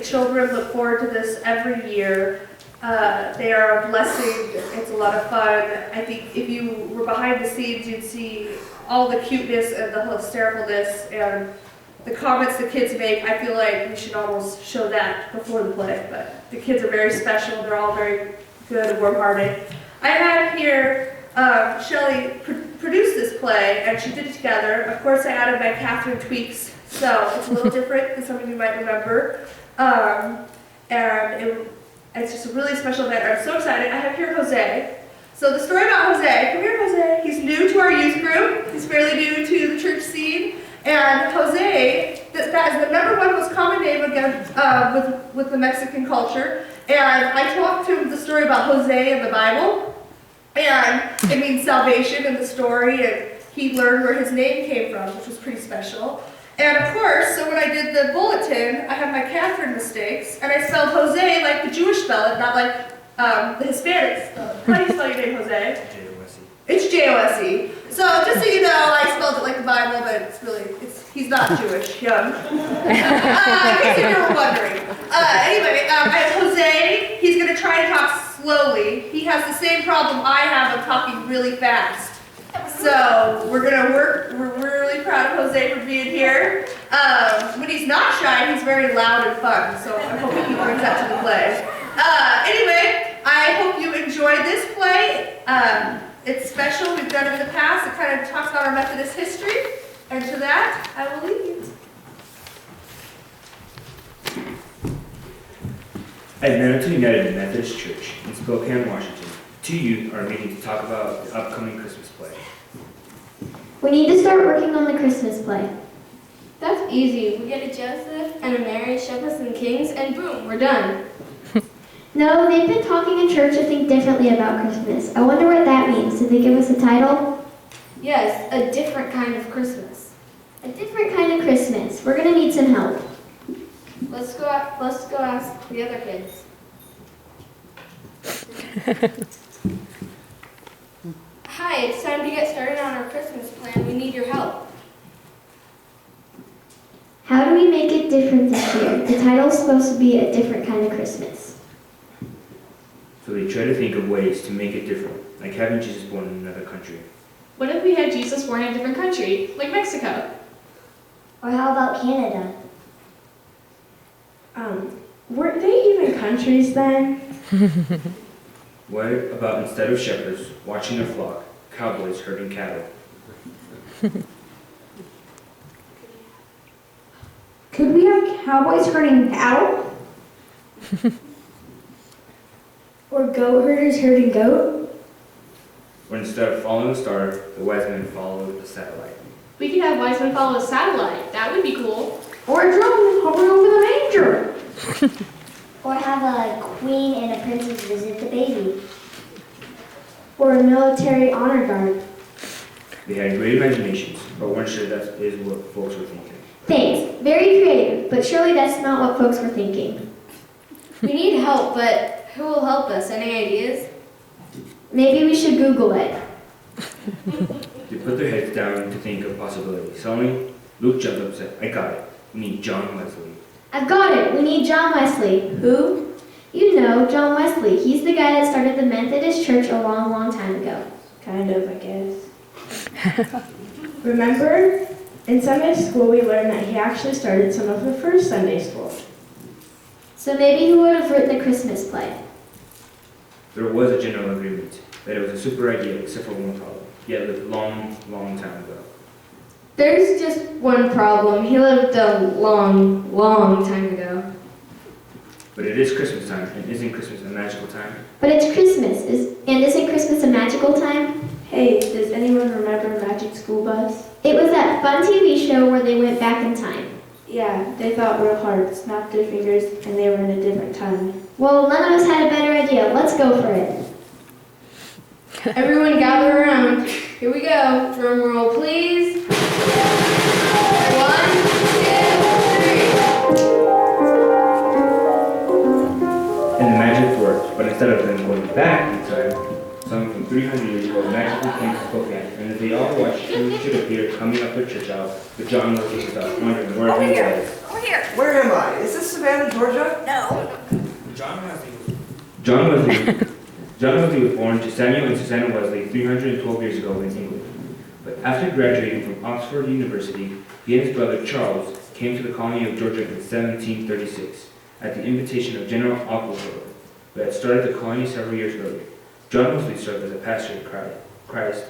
children look forward to this every year. They are a blessing. It's a lot of fun. I think if you were behind the scenes, you'd see all the cuteness and the hystericalness and the comments the kids make. I feel like we should almost show that before the play, but the kids are very special. They're all very good and warm-hearted. I have here Shelley produced this play, and she did it together. Of course, I added my Catherine tweaks, so it's a little different than some of you might remember. It's just a really special event. I'm so excited. I have here Jose. So the story about Jose, come here Jose. He's new to our youth group. He's fairly new to the church scene. And Jose, that is the #1 most common name again with the Mexican culture. And I talked to him the story about Jose in the Bible. And it means salvation in the story. And he learned where his name came from, which was pretty special. And of course, so when I did the bulletin, I had my Catherine mistakes, and I spelled Jose like the Jewish spell it, not like the Hispanic spell it. How do you spell your name, Jose? J-O-S-E. It's J-O-S-E. So just so you know, I spelled it like the Bible, but he's not Jewish, young. In case you were wondering. Anyway, I have Jose. He's going to try to talk slowly. He has the same problem I have of talking really fast. So we're gonna work. We're really proud of Jose for being here. When he's not shy, he's very loud and fun. So I'm hoping he brings that to the play. Anyway, I hope you enjoyed this play. It's special. We've done it in the past. It kind of talks about our Methodist history. And to that, I will leave you. At Manitoba United Methodist Church in Spokane, Washington, 2 youth are meeting to talk about the upcoming Christmas play. We need to start working on the Christmas play. That's easy. We get a Joseph and a Mary, shepherds and kings, and boom, we're done. No, they've been talking in church to think differently about Christmas. I wonder what that means. Did they give us a title? Yes, a different kind of Christmas. A different kind of Christmas. We're going to need some help. Let's go ask the other kids. Hi, it's time to get started on our Christmas plan. We need your help. How do we make it different this year? The title's supposed to be a different kind of Christmas. So they try to think of ways to make it different, like having Jesus born in another country. What if we had Jesus born in a different country, like Mexico? Or how about Canada? Weren't they even countries then? What about instead of shepherds watching their flock, cowboys herding cattle? Could we have cowboys herding cattle? Or goat herders herding goat? Or instead of following the star, the wise men follow the satellite. We could have wise men follow a satellite. That would be cool. Or a drone hovering over the manger? Or have a queen and a princess visit the baby. Or a military honor guard? They had great imaginations, but weren't sure that is what folks were thinking. Thanks. Very creative, but surely that's not what folks were thinking. We need help, but who will help us? Any ideas? Maybe we should Google it. They put their heads down to think of possibilities. Suddenly, Luke jumped up and said, I got it. We need John Wesley. I've got it. We need John Wesley. Who? You know, John Wesley. He's the guy that started the Methodist Church a long, long time ago. Kind of, I guess. Remember? In Sunday school, we learned that he actually started some of the first Sunday school. So maybe he would have written a Christmas play. There was a general agreement that it was a super idea, except for one problem. He had lived a long, long time ago. There's just one problem. He lived a long, long time ago. But it is Christmas time, and isn't Christmas a magical time? But it's Christmas, and isn't Christmas a magical time? Hey, does anyone remember Magic School Bus? It was that fun TV show where they went back in time. Yeah, they thought real hard, snapped their fingers, and they were in a different time. Well, none of us had a better idea. Let's go for it. Everyone gather around. Here we go. Drum roll, please. 1, 2, 3. And the magic worked, but instead of them going back in time, some from 300 years ago magically came to Spokane, and as they all watched who should appear coming up the church aisle, but John Wesley was out wondering where he was. here. Where am I? Is this Savannah, Georgia? No. John Wesley was born to Samuel and Susanna Wesley 312 years ago in England. But after graduating from Oxford University, he and his brother Charles came to the colony of Georgia in 1736 at the invitation of General Aquilina, who had started the colony several years earlier. John Wesley served as a pastor at Christ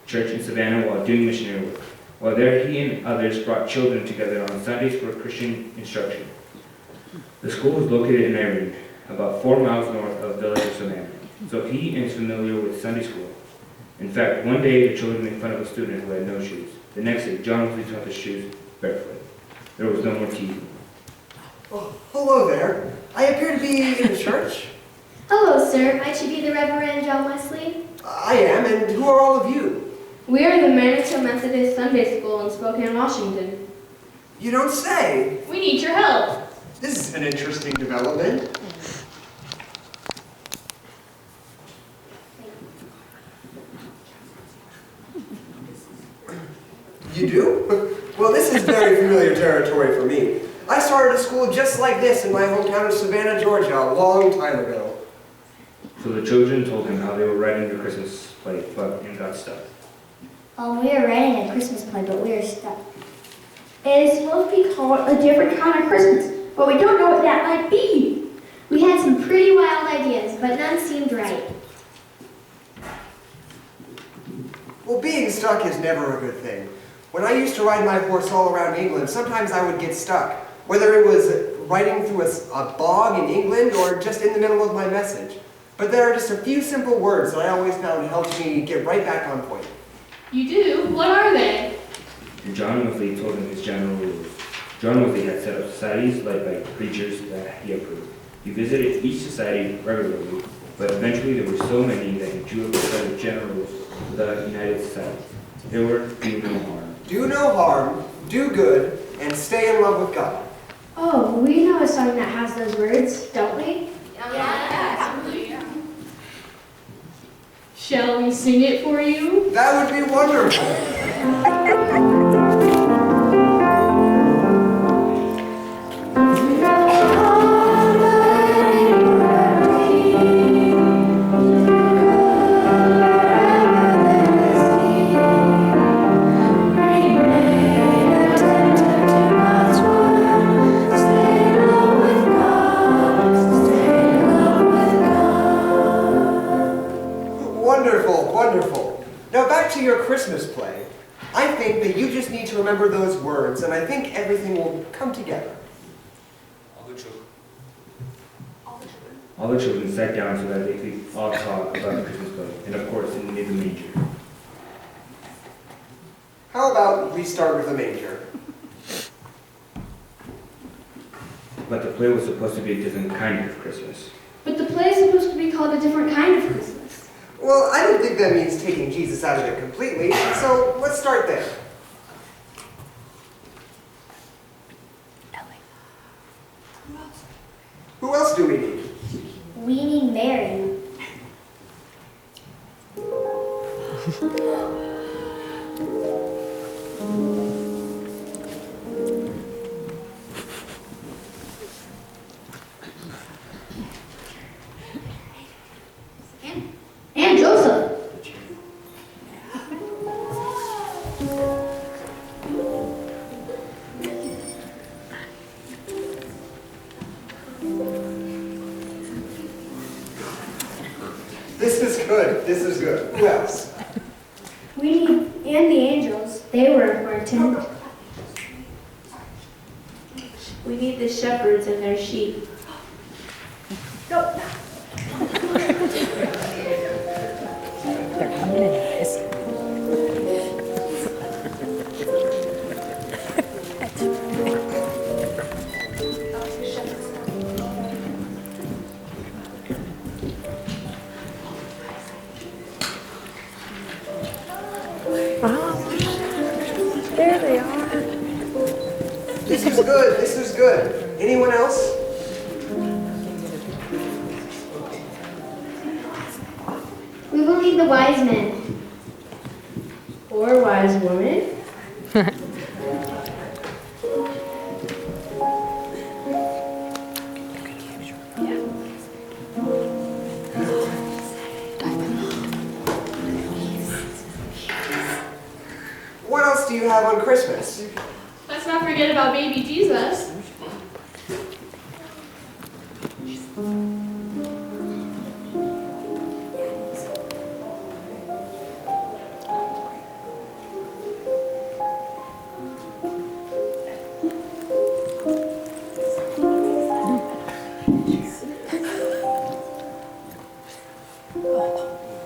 Church in Savannah while doing missionary work. While there, he and others brought children together on Sundays for Christian instruction. The school was located in Irene, about 4 miles north of the village of Savannah, so he is familiar with Sunday school. In fact, one day the children made fun of a student who had no shoes. The next day, John Wesley took his shoes barefoot. There was no more teasing. Oh, hello there. I appear to be in the church. Hello, sir. Might you be the Reverend John Wesley? I am, and who are all of you? We are the Manitoba Methodist Sunday School in Spokane, Washington. You don't say. We need your help. This is an interesting development. You do? Well, this is very familiar territory for me. I started a school just like this in my hometown of Savannah, Georgia, a long time ago. So the children told him how they were writing the Christmas play, and got stuck. We are writing a Christmas play, but we are stuck. It is supposed to be called a different kind of Christmas, but we don't know what that might be. We had some pretty wild ideas, but none seemed right. Well, being stuck is never a good thing. When I used to ride my horse all around England, sometimes I would get stuck, whether it was riding through a bog in England or just in the middle of my message. But there are just a few simple words that I always found helped me get right back on point. You do? What are they? And John Wesley told him his general rules. John Wesley had set up societies led by preachers that he approved. He visited each society regularly, but eventually there were so many that he drew up a set of general rules for the United Society. They were do no harm. Do no harm, do good, and stay in love with God. Oh, we know a song that has those words, don't we? Shall we sing it for you? That would be wonderful. Wonderful, wonderful. Now back to your Christmas play. I think that you just need to remember those words, and I think everything will come together. All the children sat down so that they could all talk about the Christmas play, and of course, it needed the manger. How about we start with the manger? But the play was supposed to be a different kind of Christmas. But the play is supposed to be called a different kind of Christmas. Well, I don't think that means taking Jesus out of it completely, so let's start there. Who else do we need? We need Mary. And Joseph. This is good, this is good. Who else? We need, and the angels. They were important. We need the shepherds and their sheep. They're coming anyways. There they are. This is good, this is good. Anyone else? We will need the wise men. Or wise woman. you have on Christmas? Let's not forget about baby Jesus.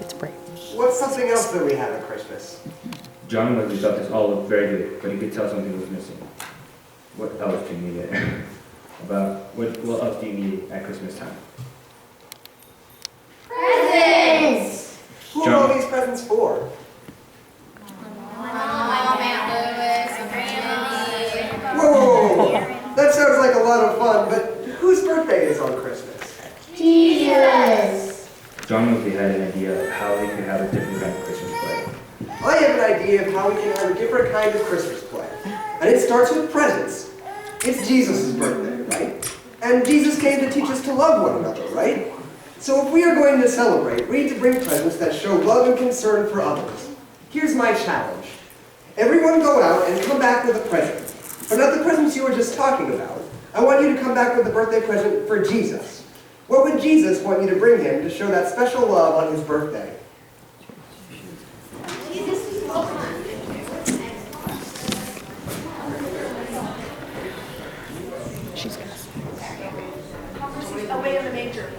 It's brave. What's something else that we have at Christmas? John and Wesley thought this all looked very good, but he could tell something was missing. What else do you need it? What else do you need at Christmas time? Presents! Who are all these presents for? Whoa! That sounds like a lot of fun, but whose birthday is on Christmas? Jesus! John and Wesley had an idea of how they could have a different kind of Christmas play. I have an idea of how we can have a different kind of Christmas play. And it starts with presents. It's Jesus' birthday, right? And Jesus came to teach us to love one another, right? So if we are going to celebrate, we need to bring presents that show love and concern for others. Here's my challenge. Everyone go out and come back with a present. But not the presents you were just talking about. I want you to come back with a birthday present for Jesus. What would Jesus want you to bring him to show that special love on his birthday? She's gonna say Away in the manger.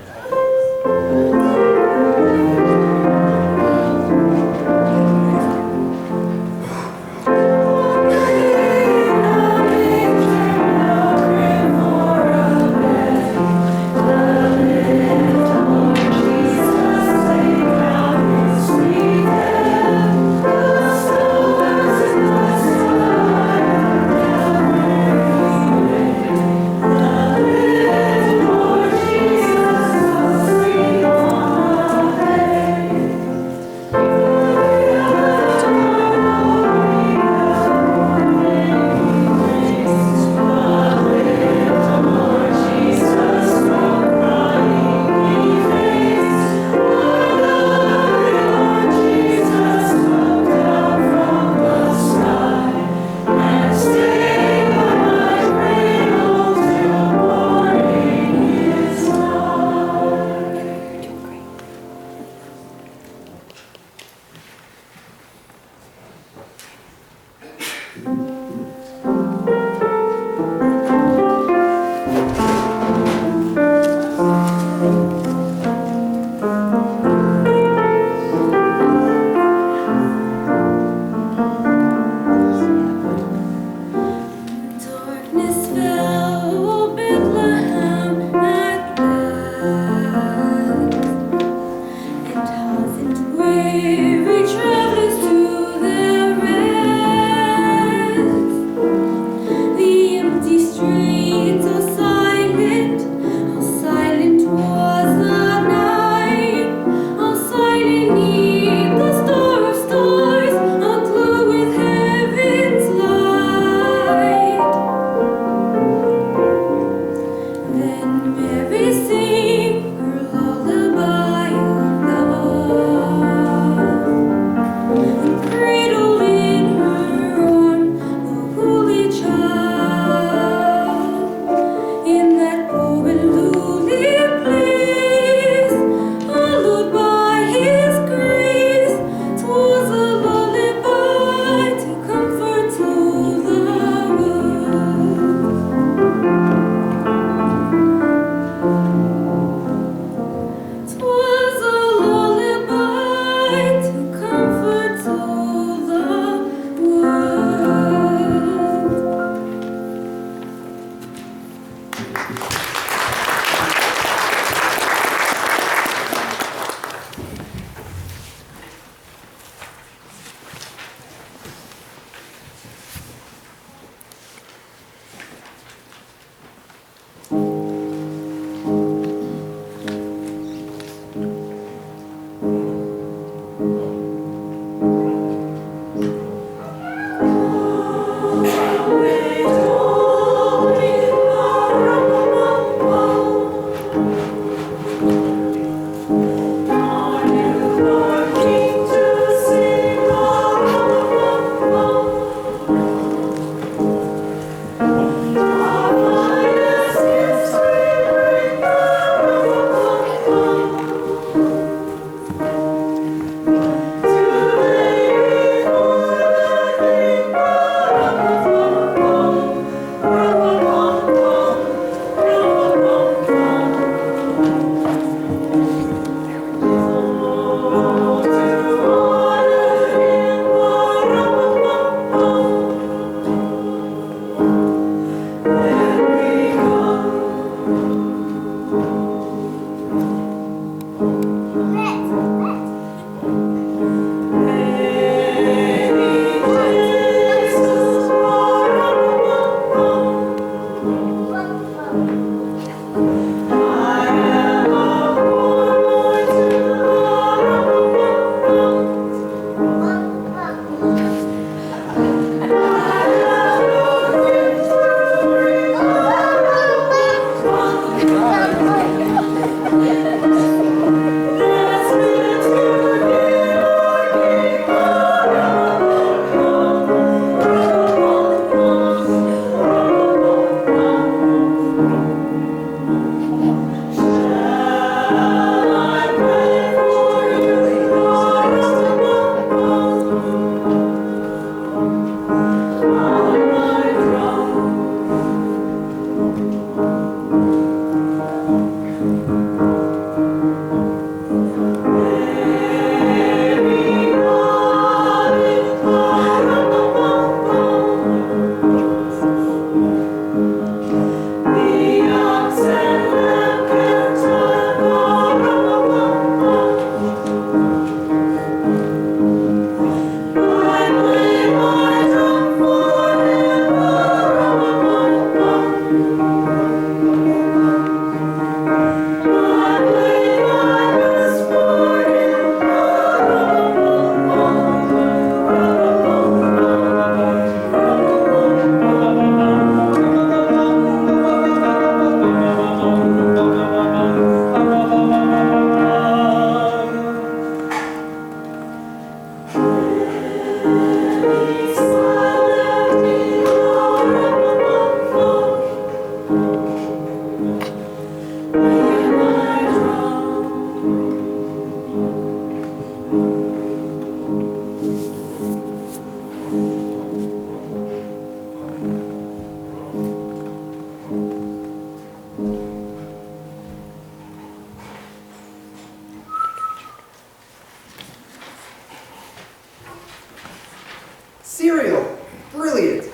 Cereal. Brilliant.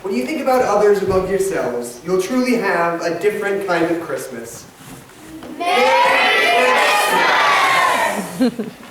When you think about others above yourselves, you'll truly have a different kind of Christmas. Merry Christmas!